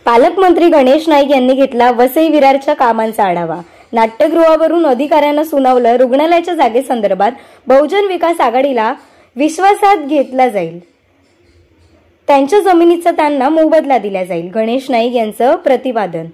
पालकमंत्री गणेश नाईक यांनी घेतला वसई विरारच्या कामांचा आढावा। नाट्यगृहावरून अधिकाऱ्यांना सुनावलं रुग्णालयाच्या जागेसंदर्भात बहुजन विकास आघाडीला विश्वासात घेतला जाईल, त्यांच्या जमिनीचा त्यांना मोबदला दिला जाईल, गणेश नाईक यांचं प्रतिपादन।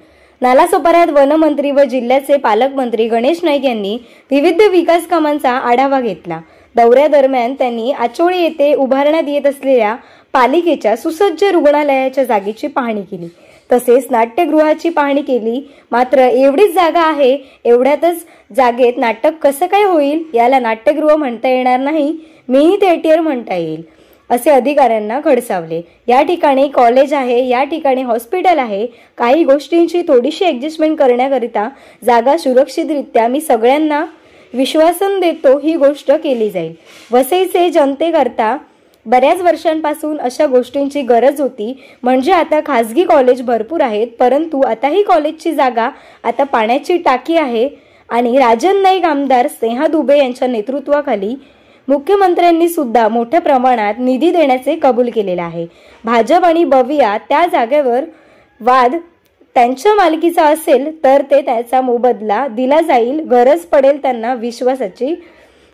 नालासोपाऱ्यात वनमंत्री व जिल्ह्याचे पालकमंत्री गणेश नाईक यांनी विविध विकास कामांचा आढावा घेतला। दौऱ्यादरम्यान त्यांनी आचोळी येथे उभारण्यात येत असलेल्या पालिकेच्या सुसज्ज रुग्णालयाच्या जागेची पाहणी केली, तसेच नाट्यगृहाची पाहणी केली। मात्र एवढीच जागा आहे, एवढ्यातच जागेत नाटक कसं काय होईल? याला नाट्यगृह म्हणता येणार नाही, मिनी थिएटर म्हणता येईल, असे अधिकाऱ्यांना खडसावले। या ठिकाणी कॉलेज आहे, या ठिकाणी हॉस्पिटल आहे, काही गोष्टींची थोडीशी ऍडजस्टमेंट करण्याकरिता जागा सुरक्षितरित्या मी सगळ्यांना विश्वासन देतो, ही गोष्ट केली जाईल। वसईचे जनतेकरता बऱ्याच वर्षांपासून अशा गोष्टींची गरज होती, म्हणजे आता खासगी कॉलेज भरपूर आहेत, परंतु आता ही कॉलेजची जागा आता पाण्याची टाकी आहे। आणि राजन नाईक आमदार स्नेहा दुबे यांच्या नेतृत्वाखाली मुख्यमंत्र्यांनी सुद्धा मोठ्या प्रमाणात निधी देण्याचे कबूल केलेले आहे। भाजप आणि बविया त्या जागेवर वाद त्यांच्या मालकीचा असेल तर ते त्याचा मोबदला दिला जाईल, गरज पडेल त्यांना विश्वासाची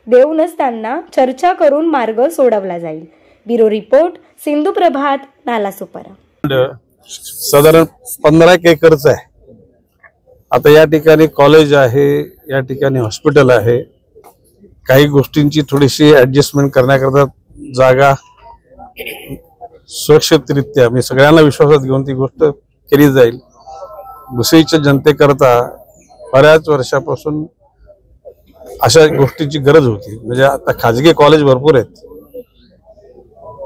देऊनच त्यांना चर्चा करून मार्ग सोडवला जाईल। ब्युरो रिपोर्ट, सिंधू प्रभात, नालासोपारा। साधारण 15 एकरच आहे। आता या ठिकाणी कॉलेज आहे, या ठिकाणी हॉस्पिटल आहे, काही गोष्टींची थोडीशी ऍडजस्टमेंट करण्याकरता जागा सुरक्षितरित्या मी सगळ्यांना विश्वासात घेऊन ती गोष्ट केली जाईल। वसईच्या जनतेकरता बऱ्याच वर्षापासून अशा गोष्टीची गरज होती, म्हणजे आता खाजगी कॉलेज भरपूर आहेत,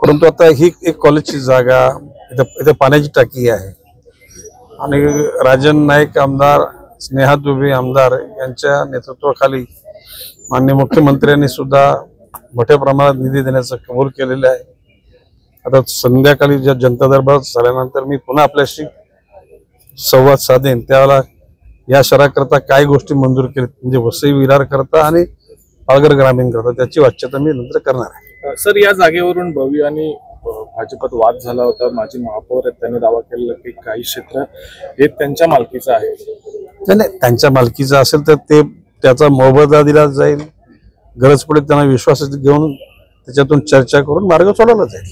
परंतु आता ही एक कॉलेजची जागा, इथे पाण्याची टाकी आहे आणि राजन नाईक आमदार, स्नेहा दुबे आमदार यांच्या नेतृत्वाखाली माननीय मुख्यमंत्र्यांनी सुद्धा मोठ्या प्रमाणात निधी देण्याचं कबूल केलेलं आहे। आता संध्याकाळी ज्या जनता दरबार झाल्यानंतर मी पुन्हा आपल्याशी संवाद साधेन, त्यावेळेला या शहराकरता काय गोष्टी मंजूर केल्या, म्हणजे वसई विरार करता आणि पालघर ग्रामीण करता, त्याची वाच्यता मी नंतर करणार आहे। सर, या जागेवरून भव्य आणि भाजपात वाद झाला होता। माजी महापौर आहेत, त्यांनी दावा केलेला की काही क्षेत्र हे त्यांच्या मालकीचं आहे। नाही, त्यांच्या मालकीचं असेल तर ते त्याचा मोबदला दिला जाईल, गरज पडेल त्यांना विश्वासात घेऊन त्याच्यातून चर्चा करून मार्ग सोडवला जाईल।